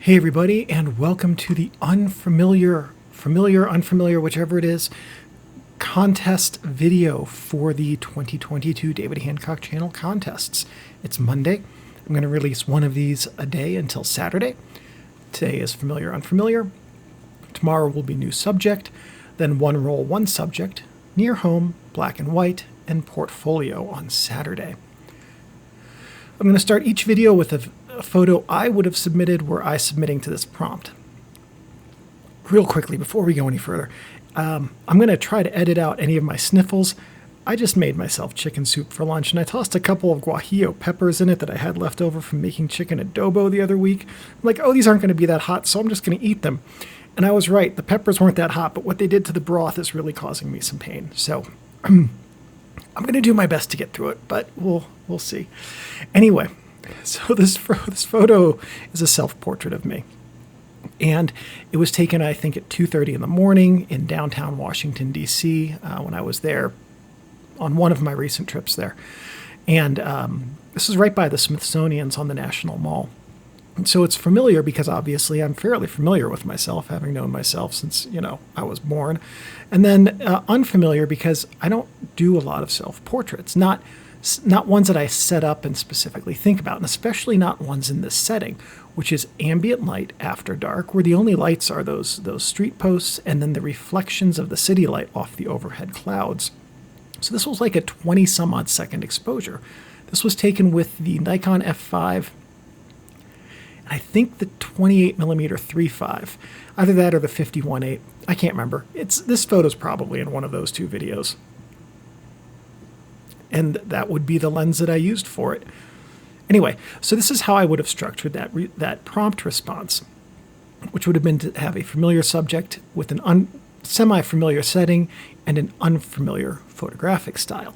Hey everybody, and welcome to the unfamiliar, unfamiliar, whichever it is, contest video for the 2022 David Hancock channel contests. It's Monday. I'm going to release one of these a day until Saturday. Today is familiar, unfamiliar. Tomorrow will be new subject, then one role, one subject, near home, black and white, and portfolio on Saturday. I'm going to start each video with a photo I would have submitted were I submitting to this prompt. Real quickly, before we go any further, I'm going to try to edit out any of my sniffles. I just made myself chicken soup for lunch, and I tossed a couple of guajillo peppers in it that I had left over from making chicken adobo the other week. I'm like, oh, these aren't going to be that hot, so I'm just going to eat them. And I was right. The peppers weren't that hot, but what they did to the broth is really causing me some pain. So I'm going to do my best to get through it, but we'll see. Anyway, so this photo is a self-portrait of me. And it was taken, I think, at 2:30 in the morning in downtown Washington, D.C., when I was there on one of my recent trips there. And this is right by the Smithsonian's on the National Mall. And so it's familiar because obviously I'm fairly familiar with myself, having known myself since, I was born. And then unfamiliar because I don't do a lot of self-portraits, not ones that I set up and specifically think about, and especially not ones in this setting, which is ambient light after dark, where the only lights are those street posts and then the reflections of the city light off the overhead clouds. So this was like a 20-some-odd second exposure. This was taken with the Nikon F5, and I think the 28mm 3.5, either that or the 51.8. I can't remember. This photo's probably in one of those two videos. And that would be the lens that I used for it. Anyway, so this is how I would have structured that prompt response, which would have been to have a familiar subject with an semi-familiar setting and an unfamiliar photographic style.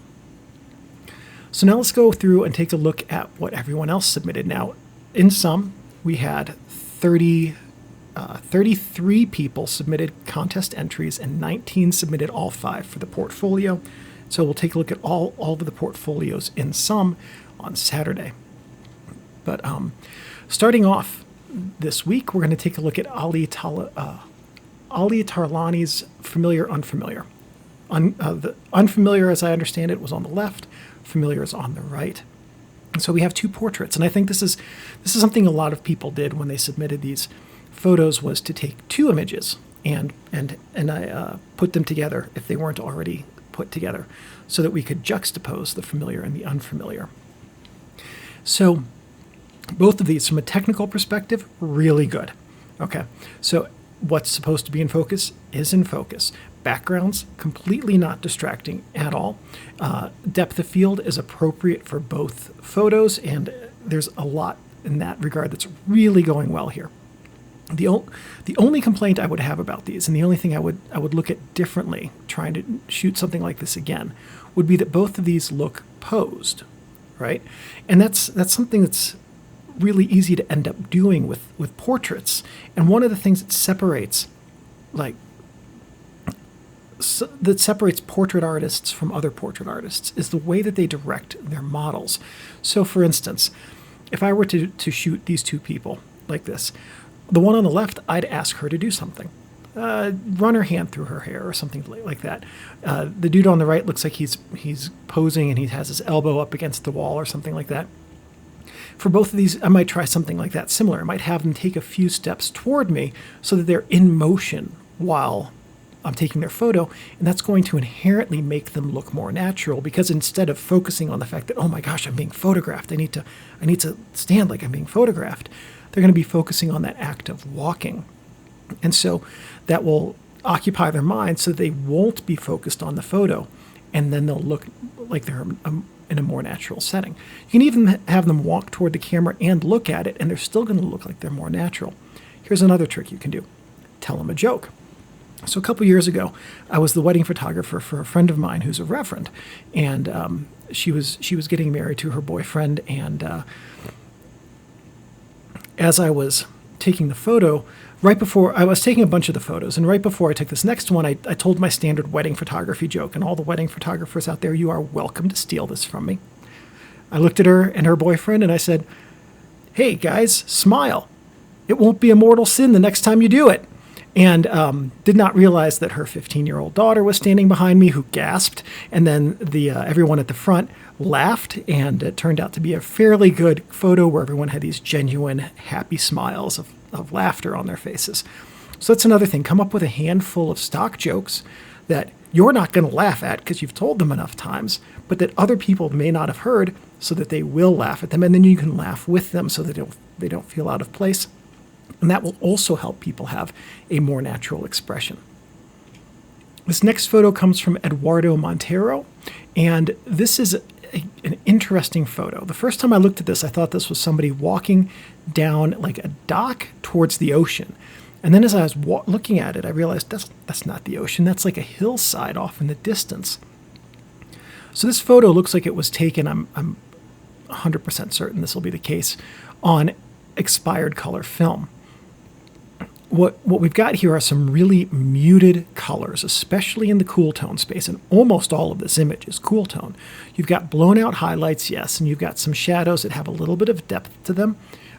So now let's go through and take a look at what everyone else submitted. Now, in sum, we had 33 people submitted contest entries and 19 submitted all 5 for the portfolio. So we'll take a look at all of the portfolios in sum on Saturday. But starting off this week, we're going to take a look at Ali Tarlani's Familiar, Unfamiliar. The unfamiliar, as I understand it, was on the left. Familiar is on the right. And so we have 2 portraits. And I think this is something a lot of people did when they submitted these photos, was to take 2 images and I put them together if they weren't already put together, so that we could juxtapose the familiar and the unfamiliar. So both of these, from a technical perspective, really good. Okay, so what's supposed to be in focus is in focus. Backgrounds, completely not distracting at all. Depth of field is appropriate for both photos, and there's a lot in that regard that's really going well here. The only complaint I would have about these, and the only thing I would look at differently trying to shoot something like this again, would be that both of these look posed, right? And that's something that's really easy to end up doing with portraits. And one of the things that separates portrait artists from other portrait artists is the way that they direct their models. So, for instance, if I were to shoot these 2 people like this, the one on the left, I'd ask her to do something. Run her hand through her hair or something like that. The dude on the right looks like he's posing and he has his elbow up against the wall or something like that. For both of these, I might try something like that similar. I might have them take a few steps toward me so that they're in motion while I'm taking their photo, and that's going to inherently make them look more natural, because instead of focusing on the fact that, oh my gosh, I'm being photographed, I need to stand like I'm being photographed, they're going to be focusing on that act of walking. And so that will occupy their mind so they won't be focused on the photo, and then they'll look like they're in a more natural setting. You can even have them walk toward the camera and look at it, and they're still going to look like they're more natural. Here's another trick you can do. Tell them a joke. So a couple years ago, I was the wedding photographer for a friend of mine who's a reverend, and she was getting married to her boyfriend, and as I was taking the photo, right before I was taking a bunch of the photos, and right before I took this next one, I told my standard wedding photography joke, and all the wedding photographers out there, you are welcome to steal this from me. I looked at her and her boyfriend, and I said, "Hey guys, smile." It won't be a mortal sin the next time you do it. And did not realize that her 15-year-old daughter was standing behind me, who gasped, and then everyone at the front laughed, and it turned out to be a fairly good photo where everyone had these genuine, happy smiles of laughter on their faces. So that's another thing. Come up with a handful of stock jokes that you're not going to laugh at because you've told them enough times, but that other people may not have heard, so that they will laugh at them, and then you can laugh with them so that they don't feel out of place. And that will also help people have a more natural expression. This next photo comes from Eduardo Montero, and this is an interesting photo. The first time I looked at this, I thought this was somebody walking down like a dock towards the ocean. And then as I was looking at it, I realized that's not the ocean. That's like a hillside off in the distance. So this photo looks like it was taken, I'm 100% certain this will be the case, on expired color film. What we've got here are some really muted colors, especially in the cool tone space, and almost all of this image is cool tone. You've got blown out highlights, yes, and you've got some shadows that have a little bit of depth to them.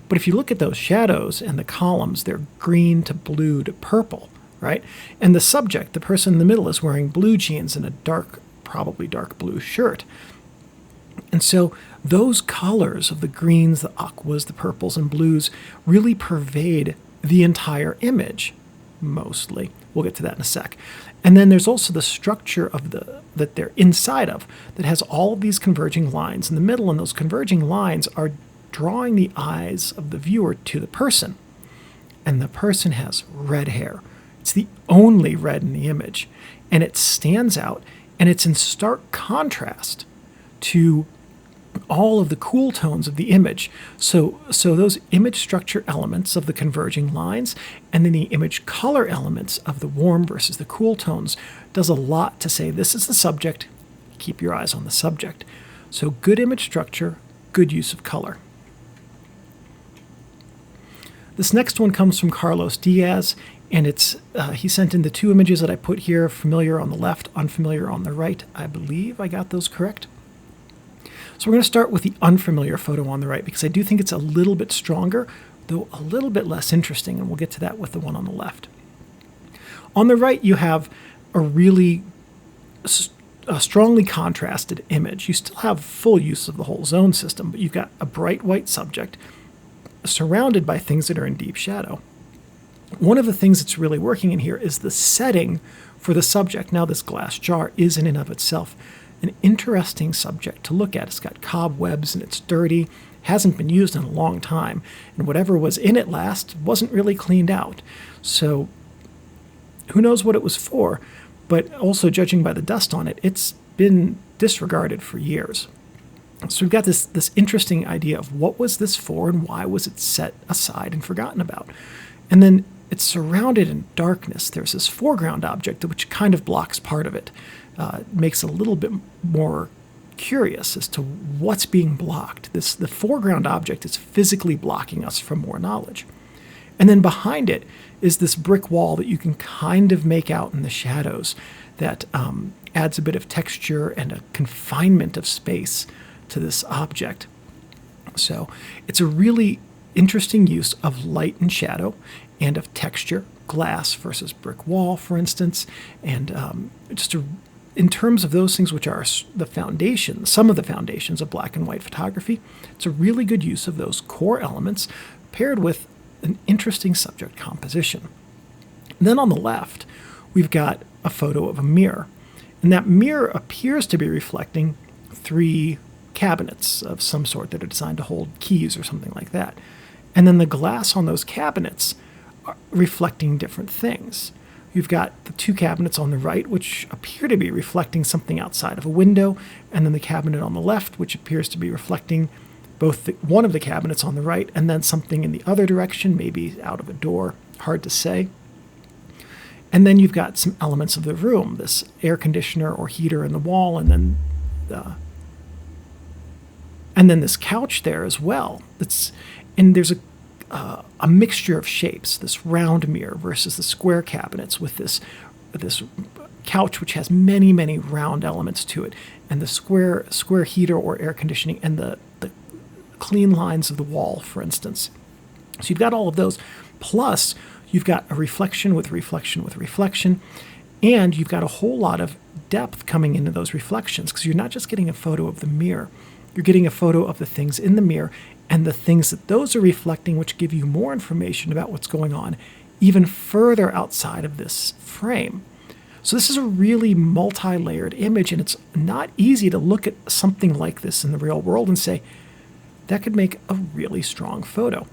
But if you look at those shadows and the columns, they're green to blue to purple, right? And the subject, the person in the middle, is wearing blue jeans and a probably dark blue shirt. And so those colors of the greens, the aquas, the purples and blues really pervade the entire image, mostly. We'll get to that in a sec. And then there's also the structure of that they're inside of that has all of these converging lines in the middle, and those converging lines are drawing the eyes of the viewer to the person. And the person has red hair. It's the only red in the image, and it stands out, and it's in stark contrast to all of the cool tones of the image. So those image structure elements of the converging lines and then the image color elements of the warm versus the cool tones does a lot to say this is the subject, keep your eyes on the subject. So good image structure, good use of color. This next one comes from Carlos Diaz, and he sent in the two images that I put here, familiar on the left, unfamiliar on the right. I believe I got those correct. So we're going to start with the unfamiliar photo on the right because I do think it's a little bit stronger, though a little bit less interesting, and we'll get to that with the one on the left. On the right, you have a really strongly contrasted image. You still have full use of the whole zone system, but you've got a bright white subject surrounded by things that are in deep shadow. One of the things that's really working in here is the setting for the subject. Now, this glass jar is in and of itself an interesting subject to look at. It's got cobwebs and it's dirty, hasn't been used in a long time, and whatever was in it last wasn't really cleaned out. So who knows what it was for, but also judging by the dust on it, it's been disregarded for years. So we've got this interesting idea of what was this for and why was it set aside and forgotten about. And then it's surrounded in darkness. There's this foreground object which kind of blocks part of it. Makes it a little bit more curious as to what's being blocked. The foreground object is physically blocking us from more knowledge. And then behind it is this brick wall that you can kind of make out in the shadows that adds a bit of texture and a confinement of space to this object. So it's a really interesting use of light and shadow and of texture, glass versus brick wall, for instance, and in terms of those things which are the foundation, some of the foundations of black and white photography, it's a really good use of those core elements paired with an interesting subject composition. And then on the left, we've got a photo of a mirror. And that mirror appears to be reflecting 3 cabinets of some sort that are designed to hold keys or something like that. And then the glass on those cabinets are reflecting different things. You've got the 2 cabinets on the right, which appear to be reflecting something outside of a window, and then the cabinet on the left, which appears to be reflecting both one of the cabinets on the right and then something in the other direction, maybe out of a door, hard to say. And then you've got some elements of the room, this air conditioner or heater in the wall, and then this couch there as well. And there's a mixture of shapes, this round mirror versus the square cabinets with this couch which has many, many round elements to it, and the square heater or air conditioning, and the clean lines of the wall, for instance. So you've got all of those. Plus, you've got a reflection with reflection with reflection, and you've got a whole lot of depth coming into those reflections, because you're not just getting a photo of the mirror. You're getting a photo of the things in the mirror and the things that those are reflecting, which give you more information about what's going on even further outside of this frame. So this is a really multi-layered image, and it's not easy to look at something like this in the real world and say, that could make a really strong photo.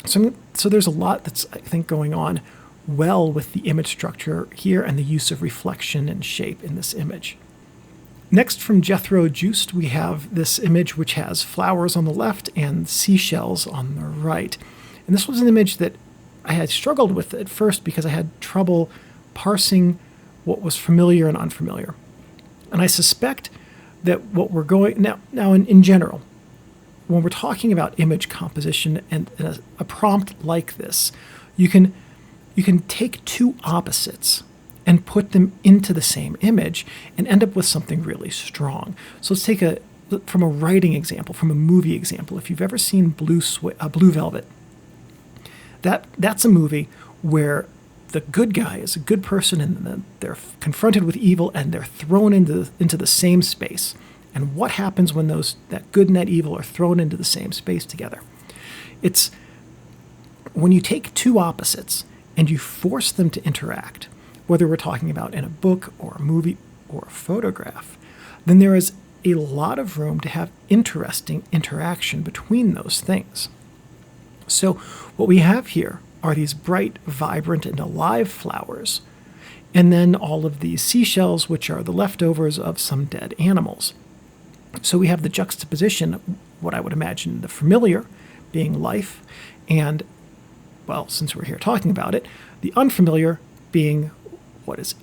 So there's a lot that's, I think, going on well with the image structure here and the use of reflection and shape in this image. Next, from Jethro Jooste, we have this image which has flowers on the left and seashells on the right. And this was an image that I had struggled with at first because I had trouble parsing what was familiar and unfamiliar. And I suspect that what we're going now in general, when we're talking about image composition and a prompt like this, you can take two opposites and put them into the same image and end up with something really strong. So let's take from a writing example, from a movie example. If you've ever seen Blue Velvet, that's a movie where the good guy is a good person, and then they're confronted with evil, and they're thrown into the same space. And what happens when that good and that evil are thrown into the same space together? It's when you take two opposites and you force them to interact, whether we're talking about in a book or a movie or a photograph, then there is a lot of room to have interesting interaction between those things. So what we have here are these bright, vibrant, and alive flowers, and then all of these seashells, which are the leftovers of some dead animals. So we have the juxtaposition, what I would imagine the familiar being life, and, well, since we're here talking about it, the unfamiliar being what is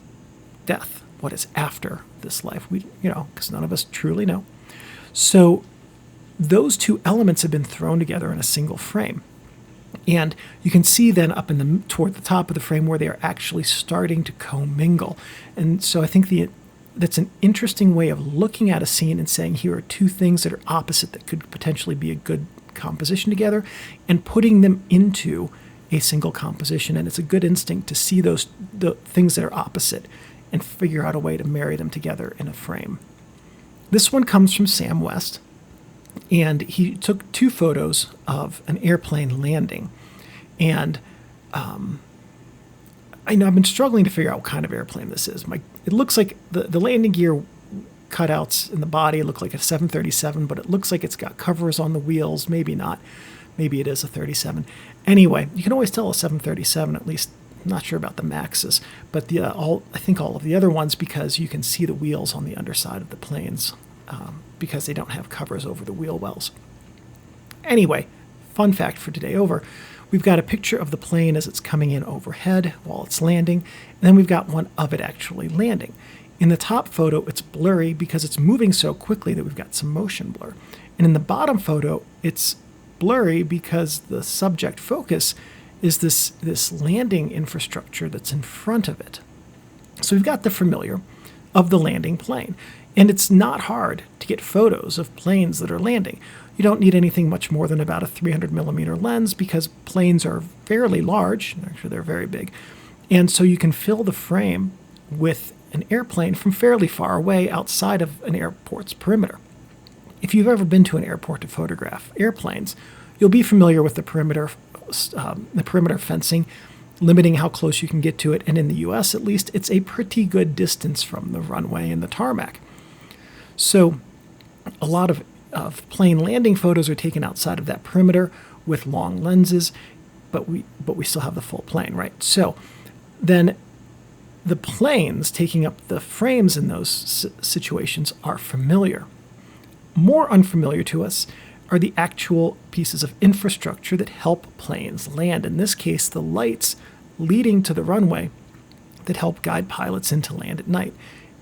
death, what is after this life, because none of us truly know. So those two elements have been thrown together in a single frame. And you can see then up toward the top of the frame where they are actually starting to commingle. And so I think that's an interesting way of looking at a scene and saying, here are two things that are opposite that could potentially be a good composition together, and putting them into a single composition. And it's a good instinct to see the things that are opposite and figure out a way to marry them together in a frame. This one comes from Sam West, and he took two photos of an airplane landing. And I know I've been struggling to figure out what kind of airplane this is. It looks like the landing gear cutouts in the body look like a 737, but it looks like it's got covers on the wheels. Maybe not. Maybe it is a 37. Anyway, you can always tell a 737, at least. I'm not sure about the Maxes, but I think all of the other ones, because you can see the wheels on the underside of the planes, because they don't have covers over the wheel wells. Anyway, fun fact for today over. We've got a picture of the plane as it's coming in overhead while it's landing, and then we've got one of it actually landing. In the top photo, it's blurry because it's moving so quickly that we've got some motion blur. And in the bottom photo, it's blurry because the subject focus is this landing infrastructure that's in front of it. So we've got the familiar of the landing plane. And it's not hard to get photos of planes that are landing. You don't need anything much more than about a 300 millimeter lens, because planes are fairly large. Actually, they're very big. And so you can fill the frame with an airplane from fairly far away outside of an airport's perimeter. If you've ever been to an airport to photograph airplanes, you'll be familiar with the perimeter fencing, limiting how close you can get to it. And in the U.S., at least, it's a pretty good distance from the runway and the tarmac. So a lot of plane landing photos are taken outside of that perimeter with long lenses, but we still have the full plane, right? So then the planes taking up the frames in those situations are familiar. More unfamiliar to us are the actual pieces of infrastructure that help planes land. In this case, the lights leading to the runway that help guide pilots in to land at night.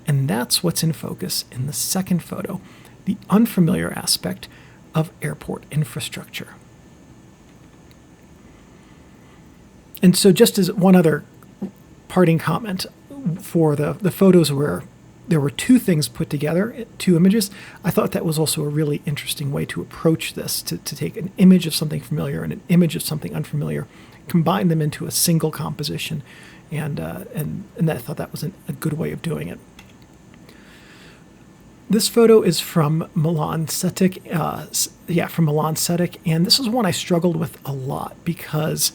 And that's what's in focus in the second photo, the unfamiliar aspect of airport infrastructure. And so just as one other parting comment for the photos where there were two things put together, two images. I thought that was also a really interesting way to approach this, to take an image of something familiar and an image of something unfamiliar, combine them into a single composition, and I thought that was a good way of doing it. This photo is from Milan Cetic, from Milan Cetic, and this is one I struggled with a lot because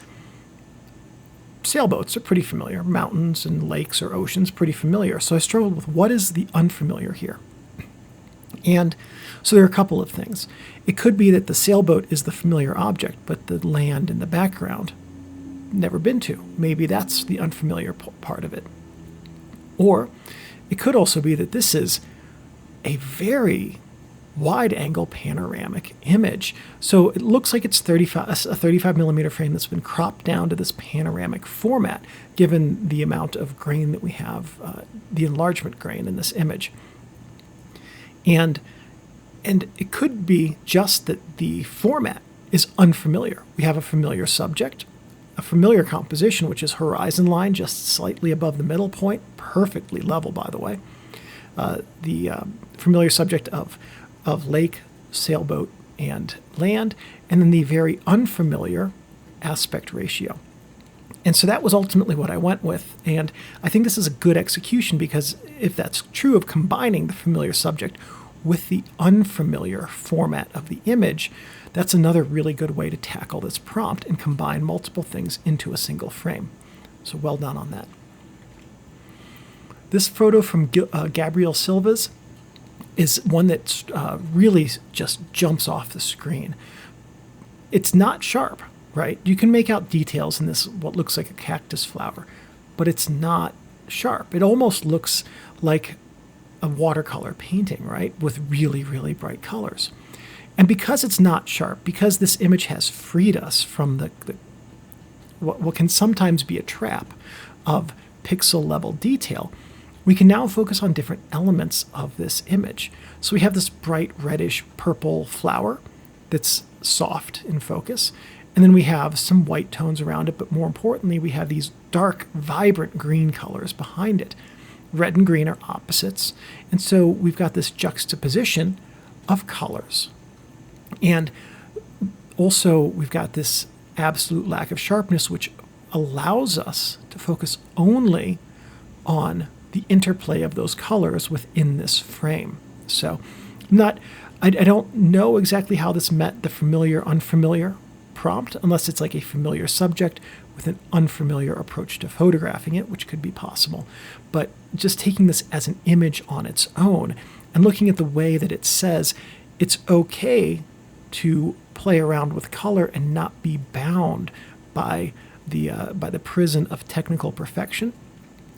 sailboats are pretty familiar. Mountains and lakes or oceans, pretty familiar. So I struggled with what is the unfamiliar here. And so there are a couple of things. It could be that the sailboat is the familiar object, but the land in the background, never been to. Maybe that's the unfamiliar part of it. Or it could also be that this is a very wide-angle panoramic image. So it looks like it's a 35 millimeter frame that's been cropped down to this panoramic format, given the amount of grain that we have, the enlargement grain in this image. And it could be just that the format is unfamiliar. We have a familiar subject, a familiar composition, which is horizon line just slightly above the middle point, perfectly level, by the way. The familiar subject of lake, sailboat, and land, and then the very unfamiliar aspect ratio. And so that was ultimately what I went with, and I think this is a good execution because if that's true of combining the familiar subject with the unfamiliar format of the image, that's another really good way to tackle this prompt and combine multiple things into a single frame. So well done on that. This photo from Gabriel Silvaz is one that really just jumps off the screen. It's not sharp, right? You can make out details in this, what looks like a cactus flower, but it's not sharp. It almost looks like a watercolor painting, right? With really, really bright colors. And because it's not sharp, because this image has freed us from what can sometimes be a trap of pixel level detail, we can now focus on different elements of this image. So we have this bright reddish purple flower that's soft in focus, and then we have some white tones around it, but more importantly, we have these dark, vibrant green colors behind it. Red and green are opposites, and so we've got this juxtaposition of colors. And also, we've got this absolute lack of sharpness, which allows us to focus only on the interplay of those colors within this frame. So I don't know exactly how this met the familiar-unfamiliar prompt, unless it's like a familiar subject with an unfamiliar approach to photographing it, which could be possible. But just taking this as an image on its own and looking at the way that it says it's okay to play around with color and not be bound by the prison of technical perfection,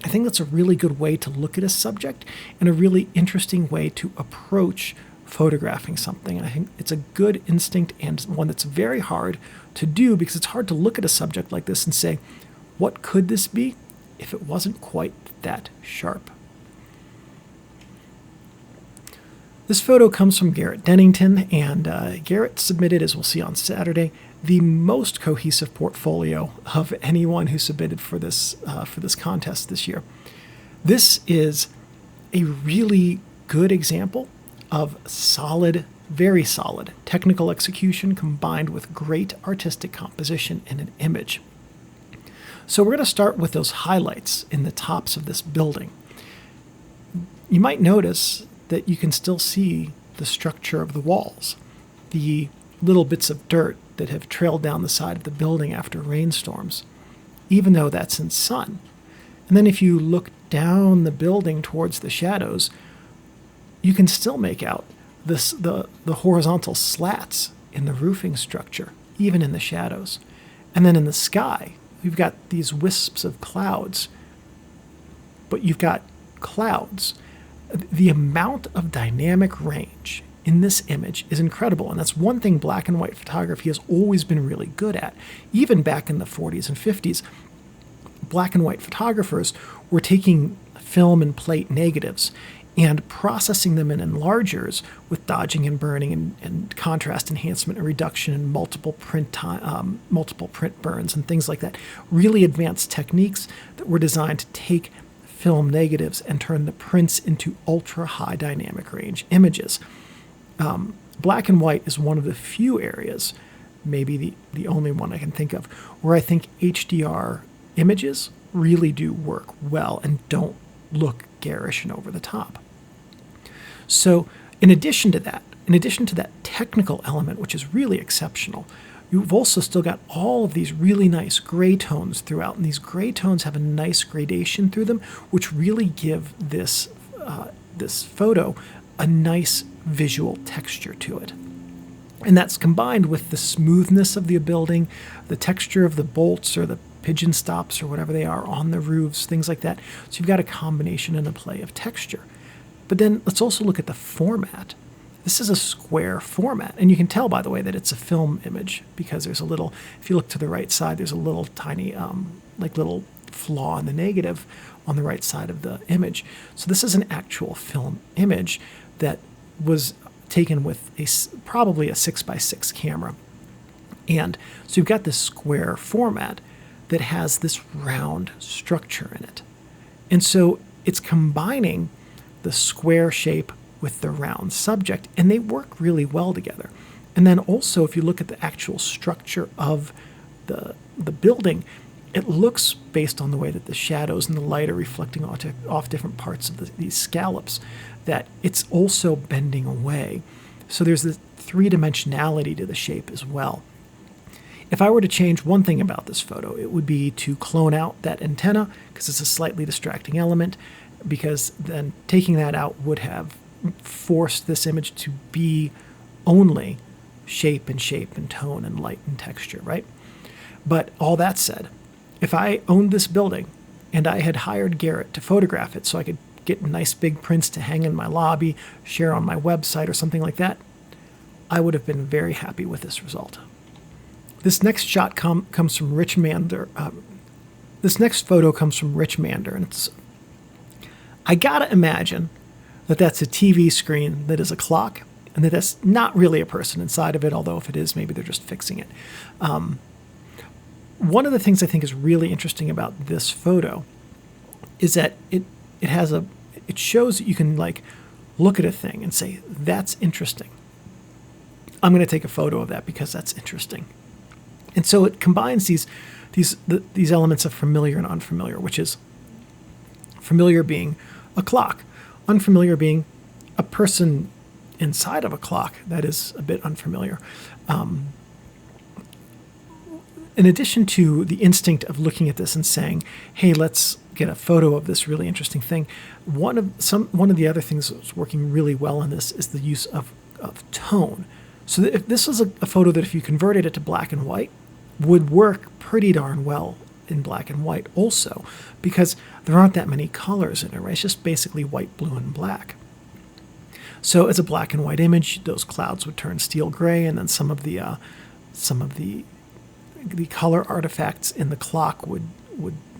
I think that's a really good way to look at a subject and a really interesting way to approach photographing something. And I think it's a good instinct and one that's very hard to do because it's hard to look at a subject like this and say, what could this be if it wasn't quite that sharp? This photo comes from Garrett Dennington, and Garrett submitted, as we'll see on Saturday, the most cohesive portfolio of anyone who submitted for this contest this year. This is a really good example of solid, very solid technical execution combined with great artistic composition in an image. So we're going to start with those highlights in the tops of this building. You might notice that you can still see the structure of the walls, the little bits of dirt that have trailed down the side of the building after rainstorms, even though that's in sun. And then if you look down the building towards the shadows, you can still make out the horizontal slats in the roofing structure, even in the shadows. And then in the sky, we've got these wisps of clouds, but you've got clouds. The amount of dynamic range in this image is incredible, and that's one thing black and white photography has always been really good at. Even back in the 40s and 50s, black and white photographers were taking film and plate negatives and processing them in enlargers with dodging and burning and contrast enhancement and reduction and multiple print burns and things like that. Really advanced techniques that were designed to take film negatives and turn the prints into ultra-high dynamic range images. Black and white is one of the few areas, maybe the only one I can think of, where I think HDR images really do work well and don't look garish and over the top. So in addition to that technical element, which is really exceptional, you've also still got all of these really nice gray tones throughout, and these gray tones have a nice gradation through them, which really give this photo a nice visual texture to it. And that's combined with the smoothness of the building, the texture of the bolts or the pigeon stops or whatever they are on the roofs, things like that. So you've got a combination and a play of texture. But then let's also look at the format. This is a square format, and you can tell, by the way, that it's a film image because there's a little, if you look to the right side, there's a little tiny, little flaw in the negative on the right side of the image. So this is an actual film image that was taken with probably a 6x6 camera. And so you've got this square format that has this round structure in it. And so it's combining the square shape with the round subject, and they work really well together. And then also, if you look at the actual structure of the building, it looks, based on the way that the shadows and the light are reflecting off different parts of these scallops, that it's also bending away. So there's this three-dimensionality to the shape as well. If I were to change one thing about this photo, it would be to clone out that antenna, because it's a slightly distracting element, because then taking that out would have forced this image to be only shape and tone and light and texture, right? But all that said, if I owned this building and I had hired Garrett to photograph it so I could get nice big prints to hang in my lobby, share on my website or something like that, I would have been very happy with this result. This next shot comes from Rich Mander. This next photo comes from Rich Mander, and I gotta imagine that that's a TV screen that is a clock, and that that's not really a person inside of it, although if it is, maybe they're just fixing it. One of the things I think is really interesting about this photo is that it shows that you can look at a thing and say, that's interesting. I'm going to take a photo of that because that's interesting. And so it combines these elements of familiar and unfamiliar, which is familiar being a clock, unfamiliar being a person inside of a clock. That is a bit unfamiliar. In addition to the instinct of looking at this and saying, hey, let's get a photo of this really interesting thing, one of the other things that's working really well in this is the use of tone. So if this is a photo that if you converted it to black and white, would work pretty darn well in black and white also, because there aren't that many colors in it, right? It's just basically white, blue, and black. So as a black and white image, those clouds would turn steel gray, and then some of the color artifacts in the clock would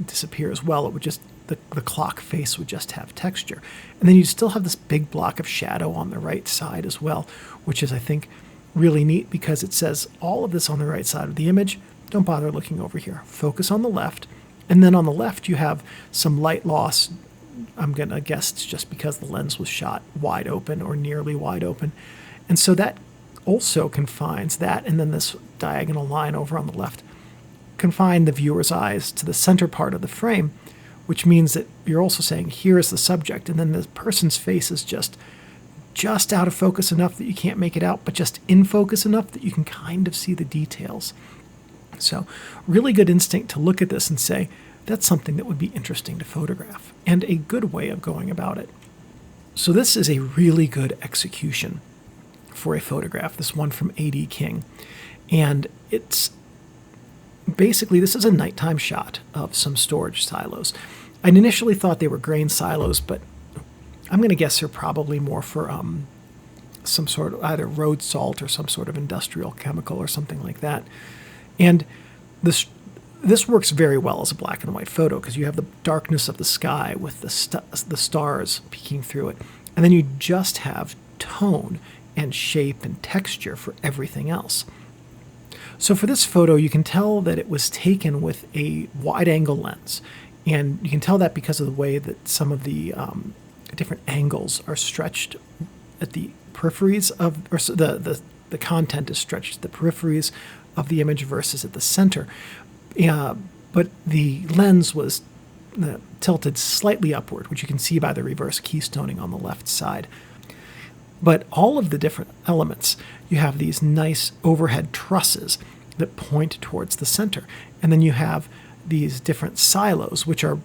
disappear as well. It would just, the clock face would just have texture. And then you'd still have this big block of shadow on the right side as well, which is, I think, really neat because it says all of this on the right side of the image. Don't bother looking over here. Focus on the left. And then on the left, you have some light loss. I'm going to guess it's just because the lens was shot wide open or nearly wide open. And so that also confines that, and then this diagonal line over on the left confine the viewer's eyes to the center part of the frame, which means that you're also saying, here is the subject, and then the person's face is just out of focus enough that you can't make it out, but just in focus enough that you can kind of see the details. So really good instinct to look at this and say, that's something that would be interesting to photograph, and a good way of going about it. So this is a really good execution for a photograph, this one from A.D. King. And it's basically, this is a nighttime shot of some storage silos. I initially thought they were grain silos, but I'm going to guess they're probably more for some sort of either road salt or some sort of industrial chemical or something like that. And this works very well as a black and white photo because you have the darkness of the sky with the stars peeking through it. And then you just have tone and shape and texture for everything else. So for this photo, you can tell that it was taken with a wide-angle lens. And you can tell that because of the way that some of the different angles are stretched at the peripheries of, or the content is stretched at the peripheries of the image versus at the center. But the lens was tilted slightly upward, which you can see by the reverse keystoning on the left side. But all of the different elements, you have these nice overhead trusses that point towards the center. And then you have these different silos, which are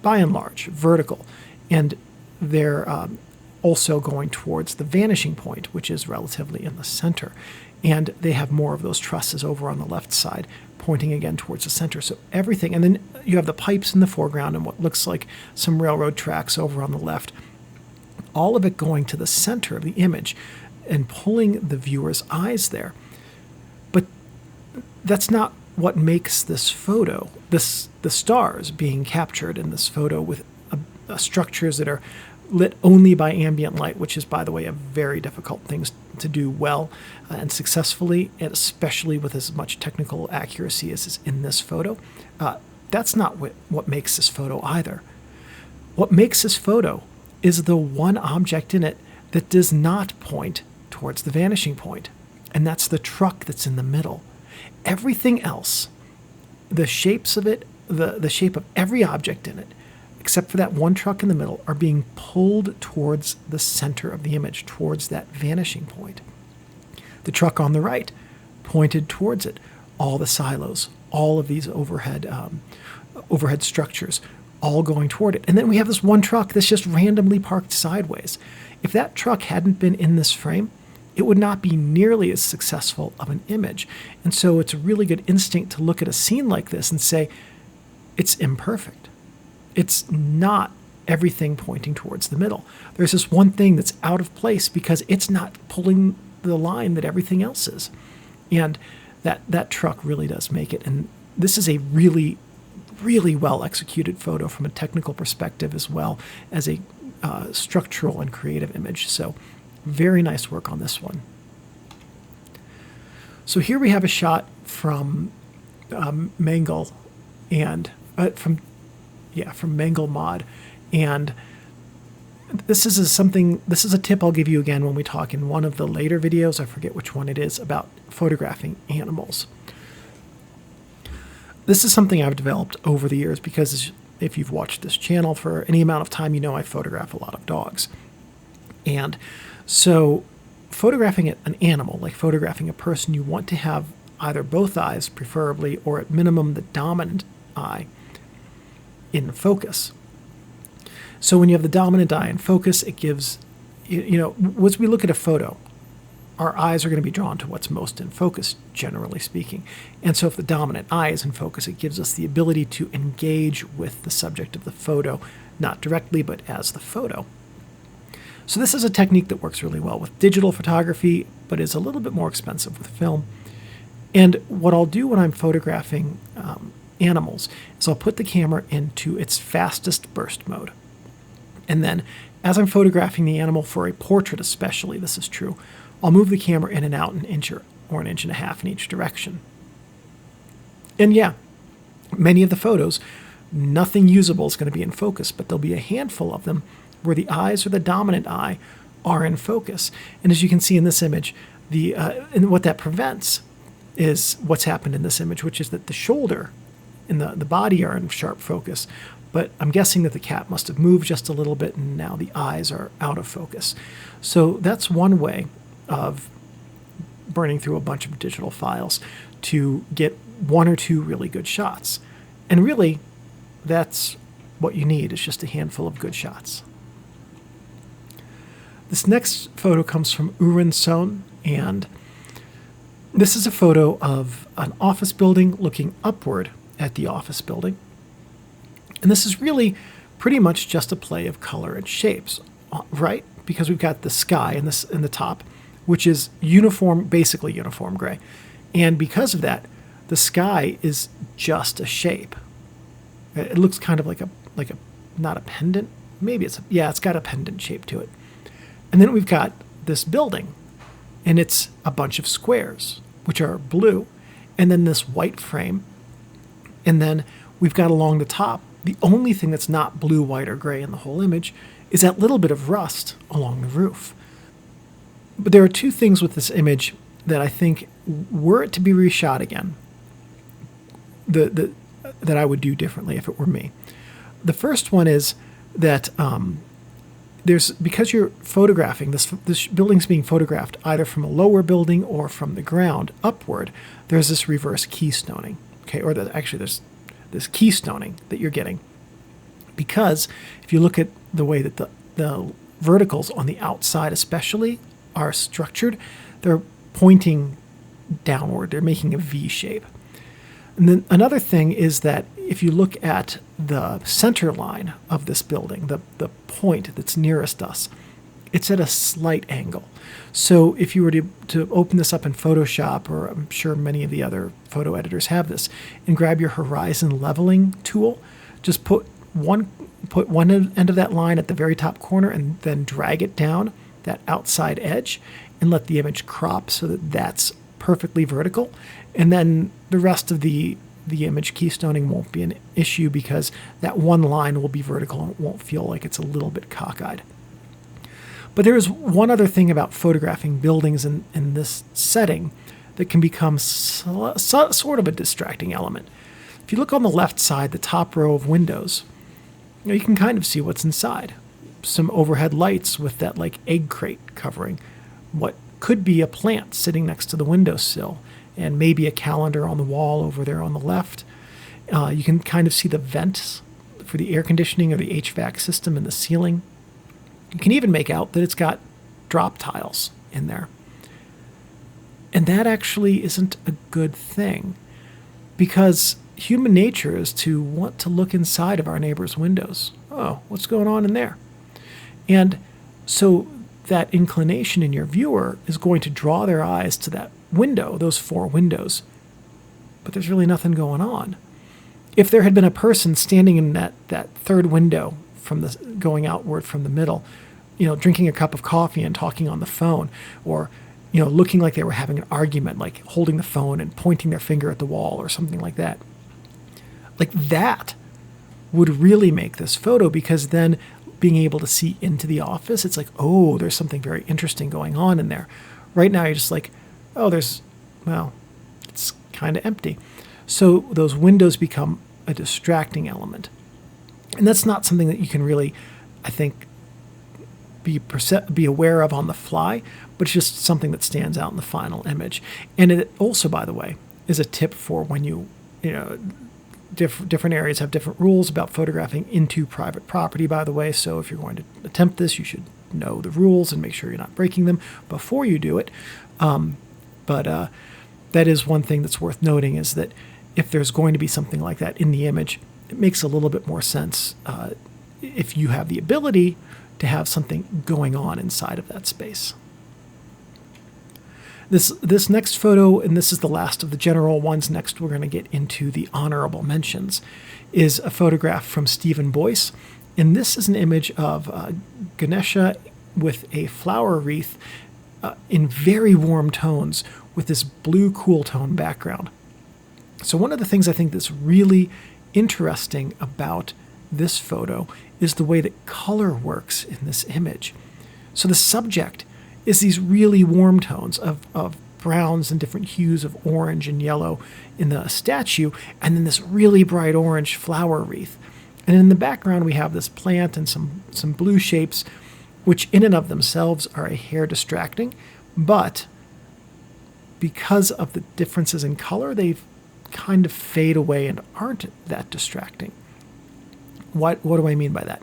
by and large vertical. And they're also going towards the vanishing point, which is relatively in the center. And they have more of those trusses over on the left side, pointing again towards the center. So everything, and then you have the pipes in the foreground and what looks like some railroad tracks over on the left. All of it going to the center of the image and pulling the viewer's eyes there. But that's not what makes this photo, the stars being captured in this photo with structures that are lit only by ambient light, which is, by the way, a very difficult thing to do well and successfully, and especially with as much technical accuracy as is in this photo. That's not what makes this photo either. What makes this photo is the one object in it that does not point towards the vanishing point, and that's the truck that's in the middle. Everything else, the shapes of it, the shape of every object in it, except for that one truck in the middle, are being pulled towards the center of the image, towards that vanishing point. The truck on the right pointed towards it. All the silos, all of these overhead structures, all going toward it. And then we have this one truck that's just randomly parked sideways. If that truck hadn't been in this frame, it would not be nearly as successful of an image. And so it's a really good instinct to look at a scene like this and say, it's imperfect. It's not everything pointing towards the middle. There's this one thing that's out of place because it's not pulling the line that everything else is. And that truck really does make it. And this is a really, really well executed photo from a technical perspective as well as a structural and creative image. So very nice work on this one. So here we have a shot from Mengle and from Mengle Mod, and this is a tip I'll give you again when we talk in one of the later videos. I forget which one it is, about photographing animals. This is something I've developed over the years because if you've watched this channel for any amount of time, you know I photograph a lot of dogs. And so photographing an animal, like photographing a person, you want to have either both eyes, preferably, or at minimum the dominant eye in focus. So when you have the dominant eye in focus, it gives, once we look at a photo, our eyes are going to be drawn to what's most in focus, generally speaking. And so if the dominant eye is in focus, it gives us the ability to engage with the subject of the photo, not directly, but as the photo. So this is a technique that works really well with digital photography, but is a little bit more expensive with film. And what I'll do when I'm photographing animals is I'll put the camera into its fastest burst mode. And then as I'm photographing the animal for a portrait especially, this is true, I'll move the camera in and out an inch or an inch and a half in each direction. And yeah, many of the photos, nothing usable is going to be in focus, but there'll be a handful of them where the eyes or the dominant eye are in focus. And as you can see in this image, and what that prevents is what's happened in this image, which is that the shoulder and the body are in sharp focus. But I'm guessing that the cat must have moved just a little bit, and now the eyes are out of focus. So that's one way of burning through a bunch of digital files to get one or two really good shots. And really, that's what you need, is just a handful of good shots. This next photo comes from Urenson, and this is a photo of an office building looking upward at the office building. And this is really pretty much just a play of color and shapes, right? Because we've got the sky in the top, which is basically uniform gray. And because of that, the sky is just a shape. It looks kind of like a not a pendant. Maybe it's got a pendant shape to it. And then we've got this building, and it's a bunch of squares, which are blue, and then this white frame And then we've got along the top, the only thing that's not blue, white, or gray in the whole image is that little bit of rust along the roof. But there are two things with this image that I think, were it to be reshot again, that I would do differently if it were me. The first one is that because you're photographing, this building's being photographed either from a lower building or from the ground upward, there's this reverse keystoning. Okay, or there's this keystoning that you're getting. Because if you look at the way that the verticals on the outside especially are structured, they're pointing downward. They're making a V shape. And then another thing is that if you look at the center line of this building, the point that's nearest us, it's at a slight angle. So if you were to open this up in Photoshop, or I'm sure many of the other photo editors have this, and grab your horizon leveling tool, just put one end of that line at the very top corner and then drag it down that outside edge and let the image crop so that that's perfectly vertical. And then the rest of the image keystoning won't be an issue because that one line will be vertical and it won't feel like it's a little bit cockeyed. But there is one other thing about photographing buildings in this setting that can become sort of a distracting element. If you look on the left side, the top row of windows, you can kind of see what's inside. Some overhead lights with that like egg crate covering what could be a plant sitting next to the windowsill, and maybe a calendar on the wall over there on the left. You can kind of see the vents for the air conditioning or the HVAC system in the ceiling. You can even make out that it's got drop tiles in there. And that actually isn't a good thing, because human nature is to want to look inside of our neighbors' windows. Oh, what's going on in there? And so that inclination in your viewer is going to draw their eyes to that window, those four windows. But there's really nothing going on. If there had been a person standing in that third window from going outward from the middle, drinking a cup of coffee and talking on the phone, or looking like they were having an argument, like holding the phone and pointing their finger at the wall or something like that. Like that would really make this photo, because then being able to see into the office, it's like, oh, there's something very interesting going on in there. Right now, you're just like, oh, it's kind of empty. So those windows become a distracting element. And that's not something that you can really, I think, be aware of on the fly, but it's just something that stands out in the final image. And it also, by the way, is a tip for when different areas have different rules about photographing into private property, by the way. So if you're going to attempt this, you should know the rules and make sure you're not breaking them before you do it. But that is one thing that's worth noting, is that if there's going to be something like that in the image, it makes a little bit more sense if you have the ability to have something going on inside of that space. This next photo, and this is the last of the general ones, next we're going to get into the honorable mentions, is a photograph from Stephen Boyce. And this is an image of Ganesha with a flower wreath in very warm tones with this blue cool tone background. So one of the things I think that's really interesting about this photo is the way that color works in this image. So the subject is these really warm tones of browns and different hues of orange and yellow in the statue, and then this really bright orange flower wreath. And in the background, we have this plant and some blue shapes, which in and of themselves are a hair distracting, but because of the differences in color, they kind of fade away and aren't that distracting. What do I mean by that?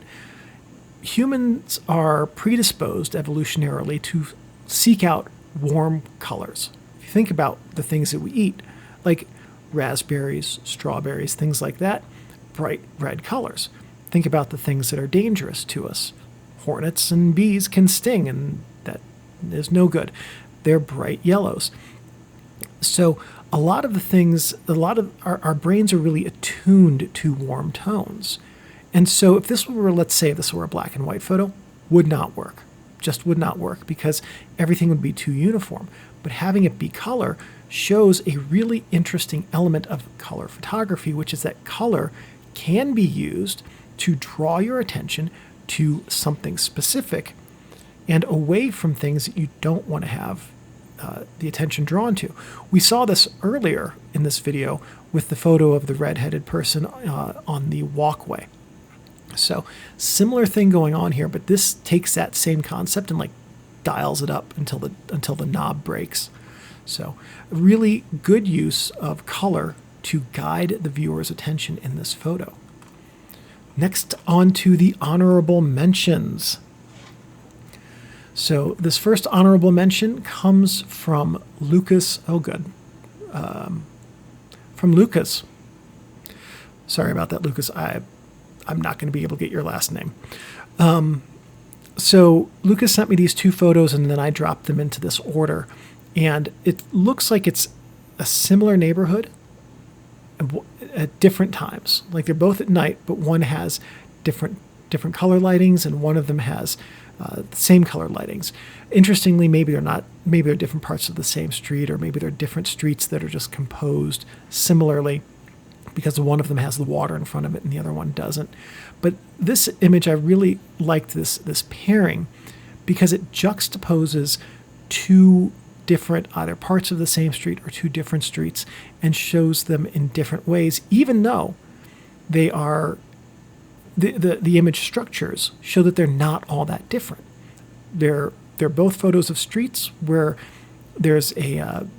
Humans are predisposed evolutionarily to seek out warm colors. If you think about the things that we eat, like raspberries, strawberries, things like that, bright red colors. Think about the things that are dangerous to us. Hornets and bees can sting, and that is no good. They're bright yellows. So a lot of our brains are really attuned to warm tones. And so if this were, let's say this were a black and white photo, would not work. Just would not work, because everything would be too uniform. but having it be color shows a really interesting element of color photography, which is that color can be used to draw your attention to something specific and away from things that you don't want to have the attention drawn to. We saw this earlier in this video with the photo of the red-headed person on the walkway. So similar thing going on here, but this takes that same concept and like dials it up until the knob breaks. So really good use of color to guide the viewer's attention in this photo. Next, on to the honorable mentions. So this first honorable mention comes from Lukasz. Oh, good. From Lukasz. Sorry about that, Lukasz. I'm not going to be able to get your last name. So Lukasz sent me these two photos, and then I dropped them into this order. And it looks like it's a similar neighborhood at different times. Like they're both at night, but one has different color lightings, and one of them has the same color lightings. Interestingly, maybe they're different parts of the same street, or maybe they're different streets that are just composed similarly because one of them has the water in front of it and the other one doesn't. But this image, I really liked this pairing because it juxtaposes two different either parts of the same street or two different streets and shows them in different ways, even though they are the image structures show that they're not all that different. They're both photos of streets where there's an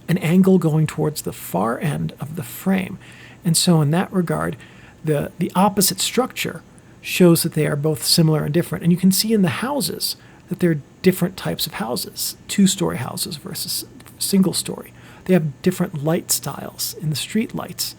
angle going towards the far end of the frame. And so in that regard, the opposite structure shows that they are both similar and different. And you can see in the houses that they're different types of houses, two-story houses versus single-story. They have different light styles in the street lights,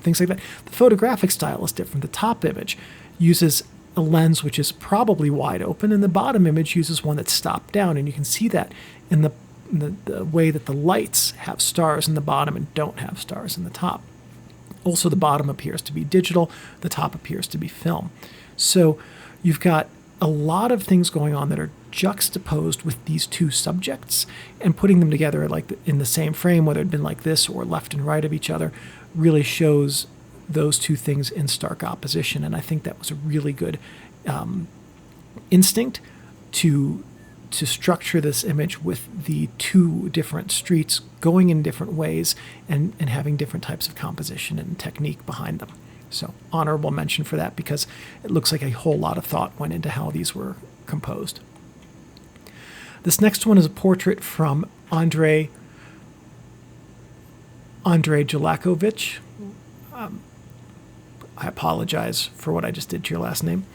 things like that. The photographic style is different. The top image uses a lens which is probably wide open, and the bottom image uses one that's stopped down. And you can see that in the way that the lights have stars in the bottom and don't have stars in the top. Also, the bottom appears to be digital. The top appears to be film. So you've got a lot of things going on that are juxtaposed with these two subjects, and putting them together like in the same frame, whether it had been like this or left and right of each other, really shows those two things in stark opposition. And I think that was a really good instinct to structure this image with the two different streets going in different ways and having different types of composition and technique behind them. So honorable mention for that, because it looks like a whole lot of thought went into how these were composed. This next one is a portrait from Andrej Bjelakovic. I apologize for what I just did to your last name.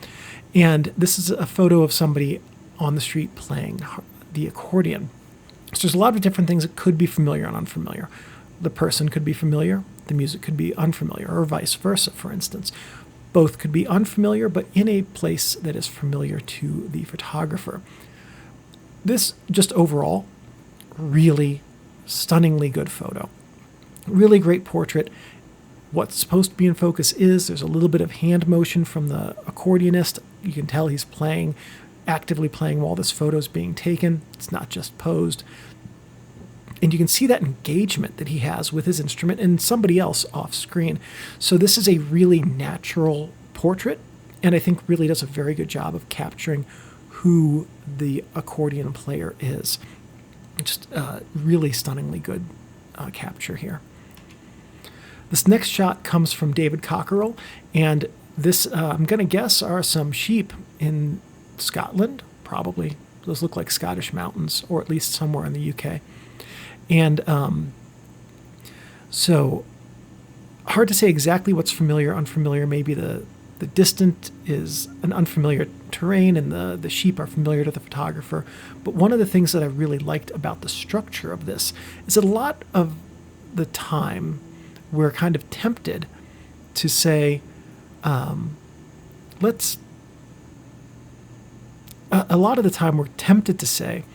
And this is a photo of somebody on the street playing the accordion. So there's a lot of different things that could be familiar and unfamiliar. The person could be familiar, the music could be unfamiliar, or vice versa, for instance. Both could be unfamiliar, but in a place that is familiar to the photographer. This, just overall, really stunningly good photo. Really great portrait. What's supposed to be in focus is there's a little bit of hand motion from the accordionist. You can tell he's actively playing while this photo is being taken. It's not just posed. And you can see that engagement that he has with his instrument and somebody else off screen. So this is a really natural portrait, and I think really does a very good job of capturing who the accordion player is. Just really stunningly good capture here. This next shot comes from David Cockerill, and this, I'm going to guess, are some sheep in Scotland, probably. Those look like Scottish mountains, or at least somewhere in the UK. And so hard to say exactly what's familiar, unfamiliar. Maybe the distant is an unfamiliar terrain and the sheep are familiar to the photographer. But one of the things that I really liked about the structure of this is that a lot of the time we're kind of tempted to say, a lot of the time we're tempted to say,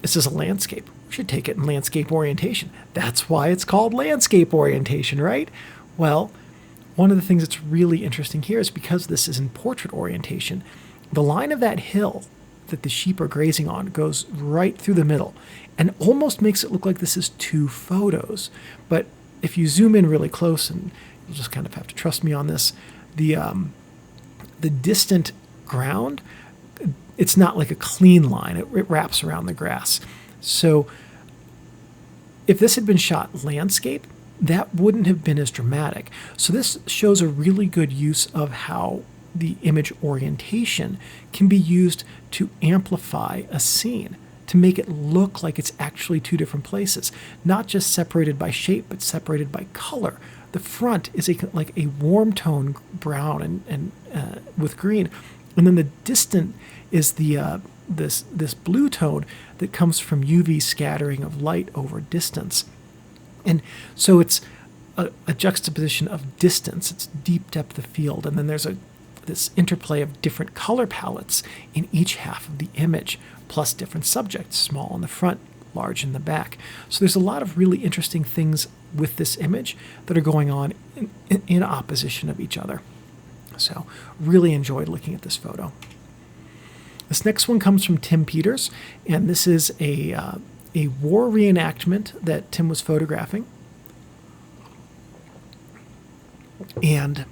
this is a landscape. We should take it in landscape orientation. That's why it's called landscape orientation, right? Well, one of the things that's really interesting here is because this is in portrait orientation, the line of that hill that the sheep are grazing on goes right through the middle and almost makes it look like this is two photos. But if you zoom in really close, and you'll just kind of have to trust me on this, the distant ground, it's not like a clean line. It wraps around the grass. So if this had been shot landscape, that wouldn't have been as dramatic. So this shows a really good use of how the image orientation can be used to amplify a scene, to make it look like it's actually two different places, not just separated by shape, but separated by color. The front is like a warm tone brown and with green, and then the distant is the this blue tone that comes from UV scattering of light over distance. And so it's a juxtaposition of distance, it's deep depth of field, and then there's this interplay of different color palettes in each half of the image, plus different subjects, small in the front, large in the back. So there's a lot of really interesting things with this image that are going on in opposition of each other. So really enjoyed looking at this photo. This next one comes from Tim Peters, and this is a war reenactment that Tim was photographing. And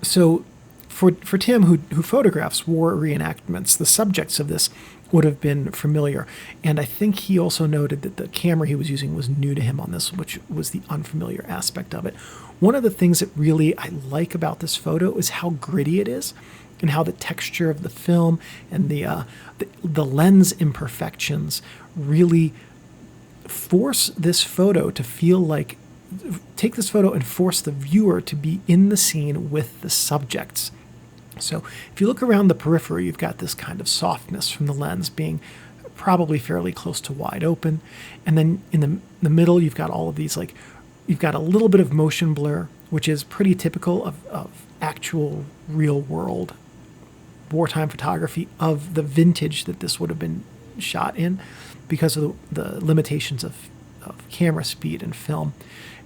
so for Tim, who photographs war reenactments, the subjects of this would have been familiar. And I think he also noted that the camera he was using was new to him on this, which was the unfamiliar aspect of it. One of the things that really I like about this photo is how gritty it is, and how the texture of the film and the lens imperfections really force this photo to feel like, take this photo and force the viewer to be in the scene with the subjects. So if you look around the periphery, you've got this kind of softness from the lens being probably fairly close to wide open. And then in the middle, you've got all of these, like, you've got a little bit of motion blur, which is pretty typical of actual real world wartime photography of the vintage that this would have been shot in, because of the limitations of camera speed and film.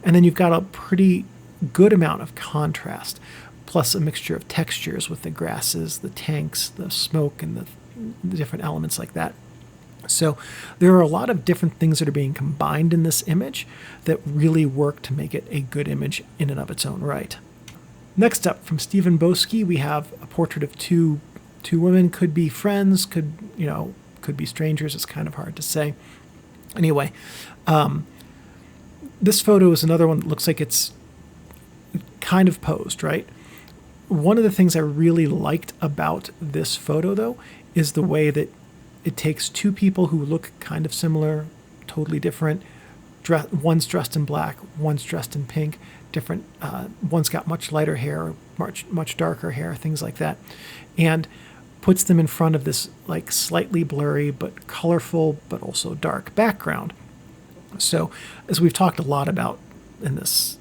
And then you've got a pretty good amount of contrast, plus a mixture of textures with the grasses, the tanks, the smoke, and the different elements like that. So there are a lot of different things that are being combined in this image that really work to make it a good image in and of its own right. Next up, from Stephen Boesky, we have a portrait of two women. Could be friends, could be strangers. It's kind of hard to say. Anyway, this photo is another one that looks like it's kind of posed, right? One of the things I really liked about this photo, though, is the way that it takes two people who look kind of similar, totally different. One's dressed in black, one's dressed in pink, different. One's got much lighter hair, much darker hair, things like that, and puts them in front of this like slightly blurry but colorful but also dark background. So, as we've talked a lot about in this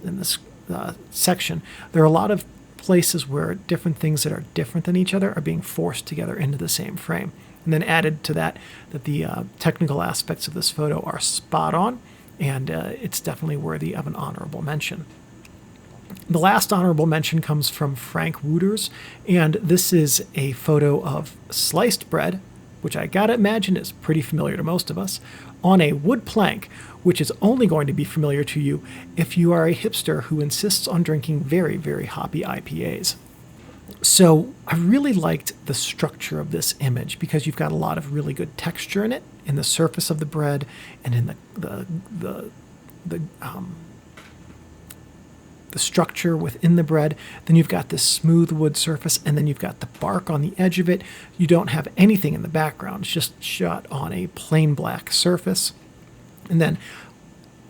section, there are a lot of places where different things that are different than each other are being forced together into the same frame. And then added to that the technical aspects of this photo are spot on, and it's definitely worthy of an honorable mention. The last honorable mention comes from Frank Wouters, and this is a photo of sliced bread, which I gotta imagine is pretty familiar to most of us, on a wood plank, which is only going to be familiar to you if you are a hipster who insists on drinking very, very hoppy IPAs. So I really liked the structure of this image because you've got a lot of really good texture in it, in the surface of the bread and in the structure within the bread. Then you've got this smooth wood surface, and then you've got the bark on the edge of it. You don't have anything in the background. It's just shot on a plain black surface. And then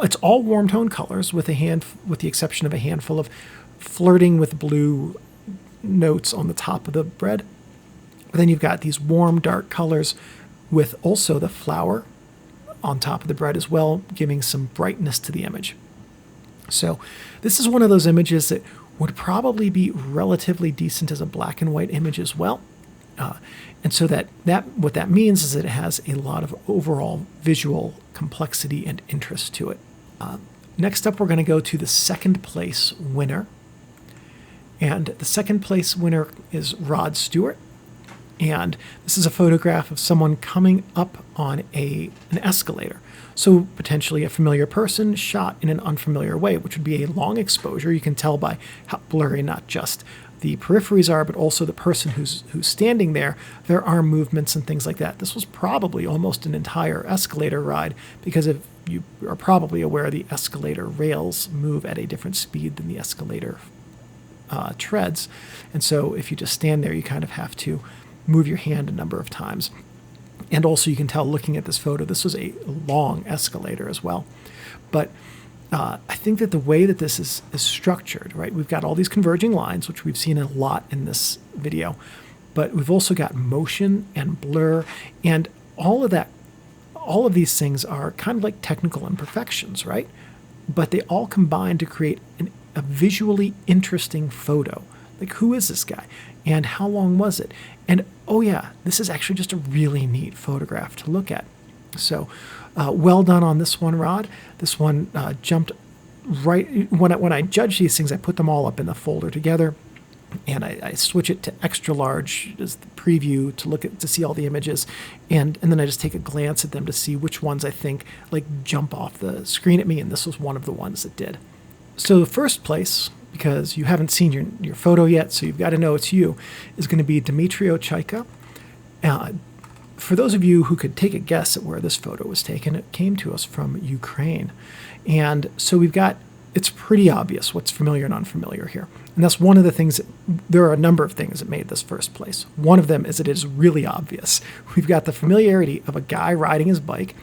it's all warm tone colors with the exception of a handful of flirting with blue notes on the top of the bread. But then you've got these warm dark colors with also the flour on top of the bread as well, giving some brightness to the image. So this is one of those images that would probably be relatively decent as a black and white image as well. And so that what that means is that it has a lot of overall visual complexity and interest to it. Next up, we're going to go to the second place winner. And the second place winner is Rod Stewart. And this is a photograph of someone coming up on an escalator. So potentially a familiar person shot in an unfamiliar way, which would be a long exposure. You can tell by how blurry not just the peripheries are, but also the person who's standing there, their arm movements and things like that. This was probably almost an entire escalator ride, because if you are probably aware, the escalator rails move at a different speed than the escalator treads. And so if you just stand there, you kind of have to move your hand a number of times. And also you can tell looking at this photo, this was a long escalator as well. But I think that the way that this is structured, right, we've got all these converging lines, which we've seen a lot in this video, but we've also got motion and blur, and all of that. All of these things are kind of like technical imperfections, right? But they all combine to create a visually interesting photo. Like, who is this guy? And how long was it? And, oh yeah, this is actually just a really neat photograph to look at. So, well done on this one, Rod. This one jumped right... When I judge these things, I put them all up in the folder together, and I switch it to extra large as the preview to see all the images, and then I just take a glance at them to see which ones I think like jump off the screen at me, and this was one of the ones that did. So the first place, because you haven't seen your photo yet, so you've got to know it's you, is going to be Dymtryo Chaika. For those of you who could take a guess at where this photo was taken, it came to us from Ukraine. And so it's pretty obvious what's familiar and unfamiliar here. And that's one of the things, there are a number of things that made this first place. One of them is that it is really obvious. We've got the familiarity of a guy riding his bike,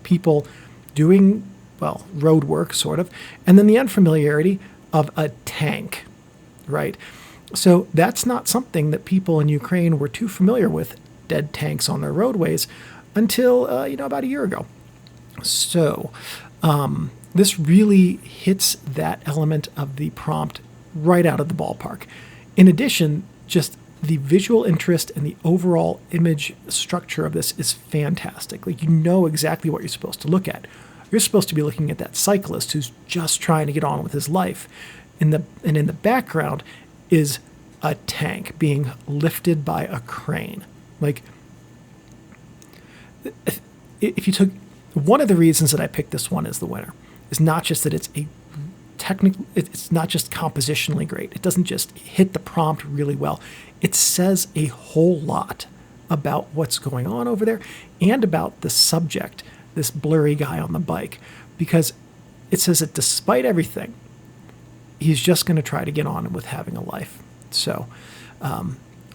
people doing, well, road work, sort of, and then the unfamiliarity of a tank, right? So that's not something that people in Ukraine were too familiar with, dead tanks on their roadways, until, about a year ago. So this really hits that element of the prompt right out of the ballpark. In addition, just the visual interest and the overall image structure of this is fantastic. Like, you know exactly what you're supposed to look at. You're supposed to be looking at that cyclist who's just trying to get on with his life. And in the background is a tank being lifted by a crane. Like, if you took... One of the reasons that I picked this one as the winner is not just that it's it's not just compositionally great. It doesn't just hit the prompt really well. It says a whole lot about what's going on over there and about the subject, this blurry guy on the bike, because it says that despite everything, he's just going to try to get on with having a life. So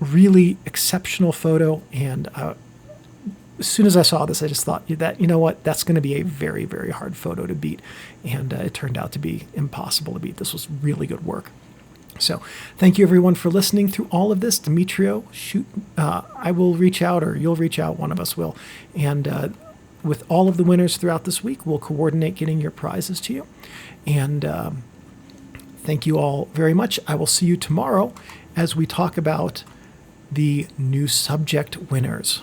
really exceptional photo. And as soon as I saw this, I just thought that, you know what, that's going to be a very, very hard photo to beat. And it turned out to be impossible to beat. This was really good work. So thank you, everyone, for listening through all of this. Dymtryo, I will reach out, or you'll reach out, one of us will. And with all of the winners throughout this week, we'll coordinate getting your prizes to you. And thank you all very much. I will see you tomorrow as we talk about the new subject winners.